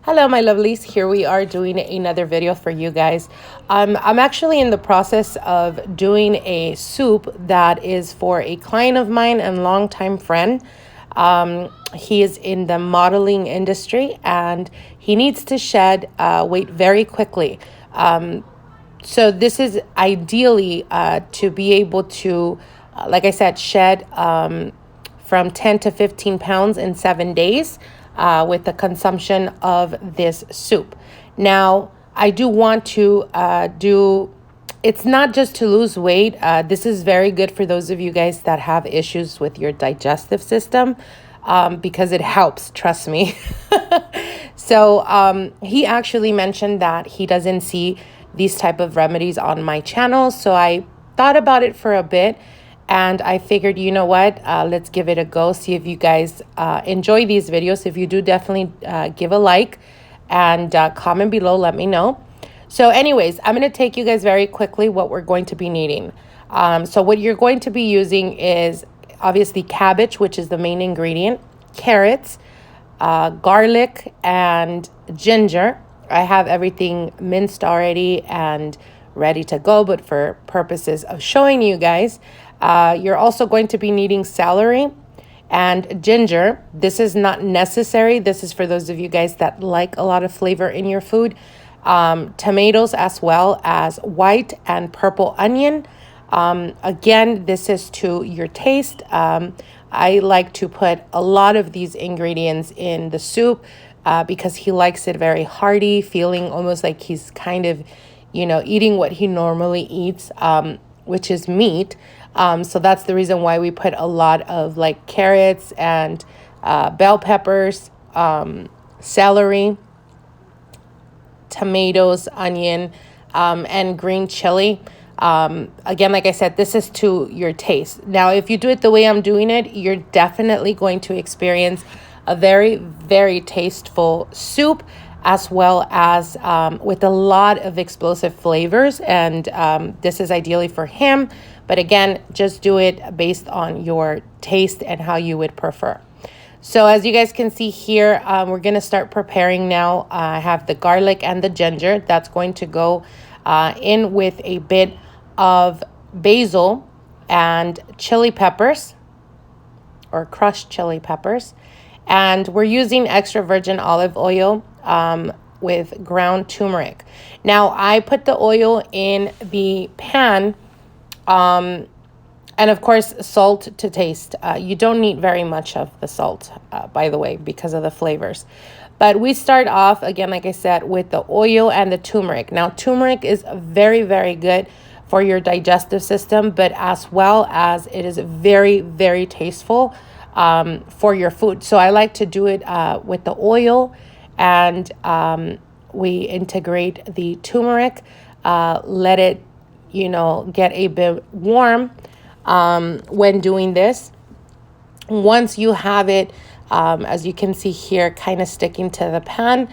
Hello, my lovelies. Here we are doing another video for you guys. I'm actually in the process of doing a soup that is for a client of mine and longtime friend. He is in the modeling industry and he needs to shed weight very quickly. So this is ideally to be able to, like I said, shed from 10 to 15 pounds in 7 days with the consumption of this soup. Now, I do want to it's not just to lose weight. This is very good for those of you guys that have issues with your digestive system because it helps, trust me. So he actually mentioned that he doesn't see these type of remedies on my channel. So I thought about it for a bit and I figured, you know what, let's give it a go. See if you guys enjoy these videos. If you do, definitely give a like and comment below, let me know. So anyways, I'm going to take you guys very quickly what we're going to be needing. So what you're going to be using is obviously cabbage, which is the main ingredient, carrots, garlic, and ginger. I have everything minced already and ready to go, but for purposes of showing you guys, you're also going to be needing celery and ginger. This is not necessary. This is for those of you guys that like a lot of flavor in your food. Tomatoes as well as white and purple onion. Again, this is to your taste. I like to put a lot of these ingredients in the soup because he likes it very hearty, feeling almost like he's kind of, you know, eating what he normally eats, which is meat. So that's the reason why we put a lot of like carrots and bell peppers, celery, tomatoes, onion, and green chili. Again, like I said, this is to your taste. Now, if you do it the way I'm doing it, you're definitely going to experience a very, very tasteful soup, as well as with a lot of explosive flavors. And this is ideally for him. But again, just do it based on your taste and how you would prefer. So as you guys can see here, we're going to start preparing now. I have the garlic and the ginger. That's going to go in with a bit of basil and chili peppers or crushed chili peppers. And we're using extra virgin olive oil with ground turmeric. Now, I put the oil in the pan and of course, salt to taste. You don't need very much of the salt, by the way, because of the flavors. But we start off, again, like I said, with the oil and the turmeric. Now, turmeric is very, very good for your digestive system, but as well as it is very, very tasteful for your food. So I like to do it with the oil, and we integrate the turmeric, let it, you know, get a bit warm when doing this. Once you have it, as you can see here, kind of sticking to the pan,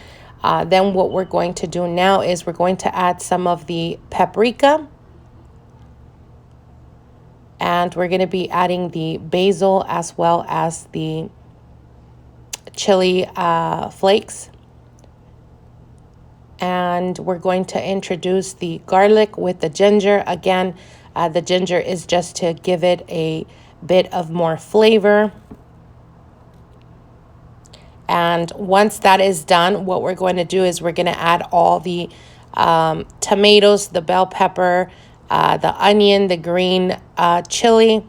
then what we're going to do now is we're going to add some of the paprika. And we're going to be adding the basil as well as the chili flakes. And we're going to introduce the garlic with the ginger. Again, the ginger is just to give it a bit of more flavor. And once that is done, what we're going to do is we're going to add all the tomatoes, the bell pepper, the onion, the green chili,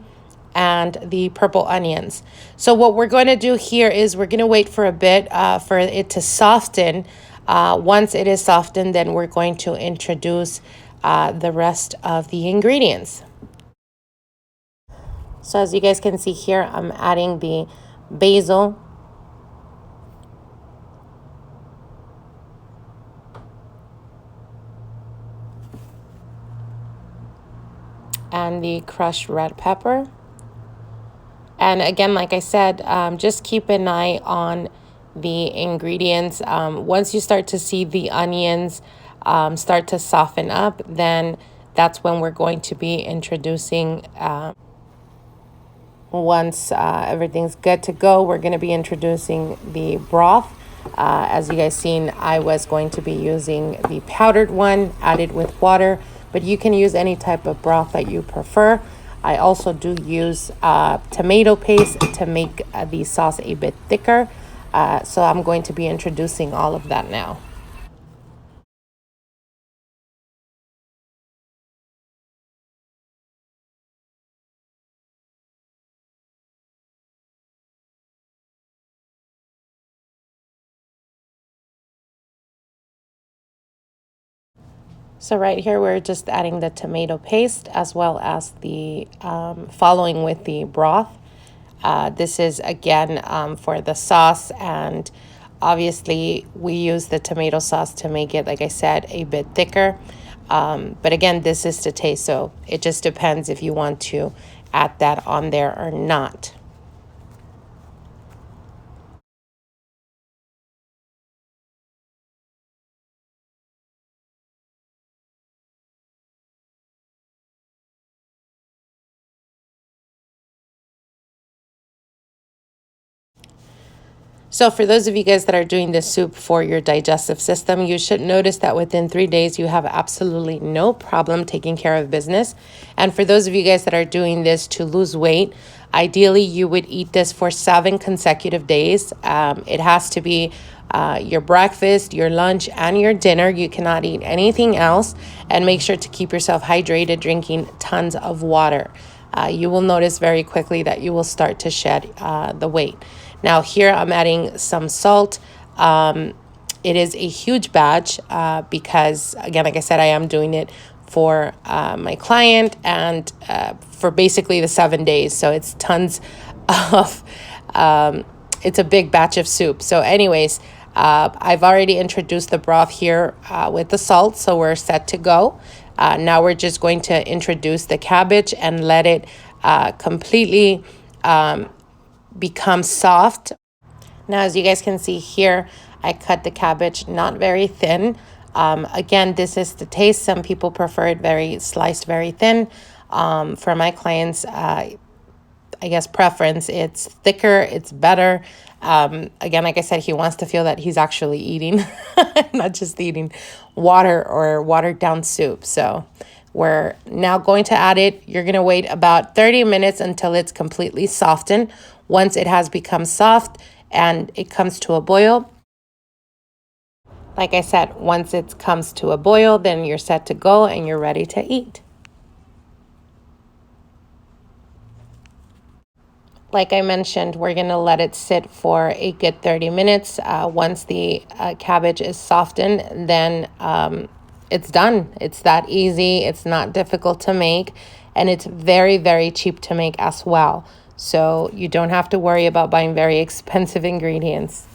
and the purple onions. So what we're going to do here is we're going to wait for a bit for it to soften. Once it is softened, then we're going to introduce the rest of the ingredients. So as you guys can see here, I'm adding the basil, and the crushed red pepper. And again, like I said, just keep an eye on the ingredients. Once you start to see the onions start to soften up, then that's when we're going to be introducing, once everything's good to go, we're going to be introducing the broth. As you guys seen, I was going to be using the powdered one added with water, but you can use any type of broth that you prefer. I also do use tomato paste to make the sauce a bit thicker. So I'm going to be introducing all of that now. So right here, we're just adding the tomato paste as well as the following with the broth. This is again for the sauce, and obviously we use the tomato sauce to make it, like I said, a bit thicker. But again, this is to taste, so it just depends if you want to add that on there or not. So for those of you guys that are doing this soup for your digestive system, you should notice that within 3 days, you have absolutely no problem taking care of business. And for those of you guys that are doing this to lose weight, ideally you would eat this for 7 consecutive days. It has to be your breakfast, your lunch, and your dinner. You cannot eat anything else. And make sure to keep yourself hydrated, drinking tons of water. You will notice very quickly that you will start to shed the weight. Now here I'm adding some salt. It is a huge batch because, again, like I said, I am doing it for my client and for basically the 7 days. So it's tons of, it's a big batch of soup. So anyways, I've already introduced the broth here with the salt, so we're set to go. Now we're just going to introduce the cabbage and let it completely become soft. Now, as you guys can see here, I cut the cabbage not very thin. Again, this is the taste. Some people prefer it very sliced, very thin. For my clients, I guess preference, it's thicker, it's better. Again, like I said, he wants to feel that he's actually eating, not just eating water or watered down soup. So we're now going to add it. You're going to wait about 30 minutes until it's completely softened. Once it has become soft and it comes to a boil, like I said, once it comes to a boil, then you're set to go and you're ready to eat. Like I mentioned, we're going to let it sit for a good 30 minutes. Once the cabbage is softened, then it's done. It's that easy. It's not difficult to make, and it's very, very cheap to make as well. So you don't have to worry about buying very expensive ingredients.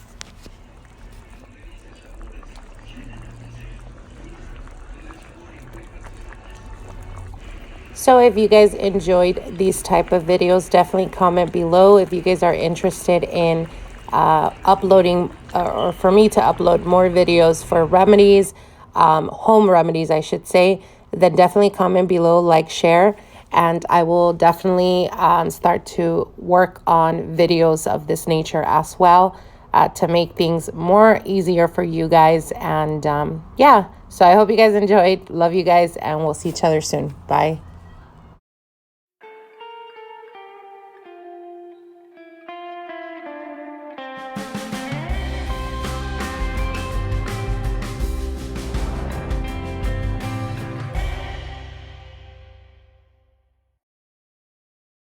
So if you guys enjoyed these type of videos, definitely comment below. If you guys are interested in uploading or for me to upload more videos for remedies, home remedies, I should say, then definitely comment below, like, share, and I will definitely start to work on videos of this nature as well to make things more easier for you guys. And yeah, so I hope you guys enjoyed. Love you guys, and we'll see each other soon. Bye.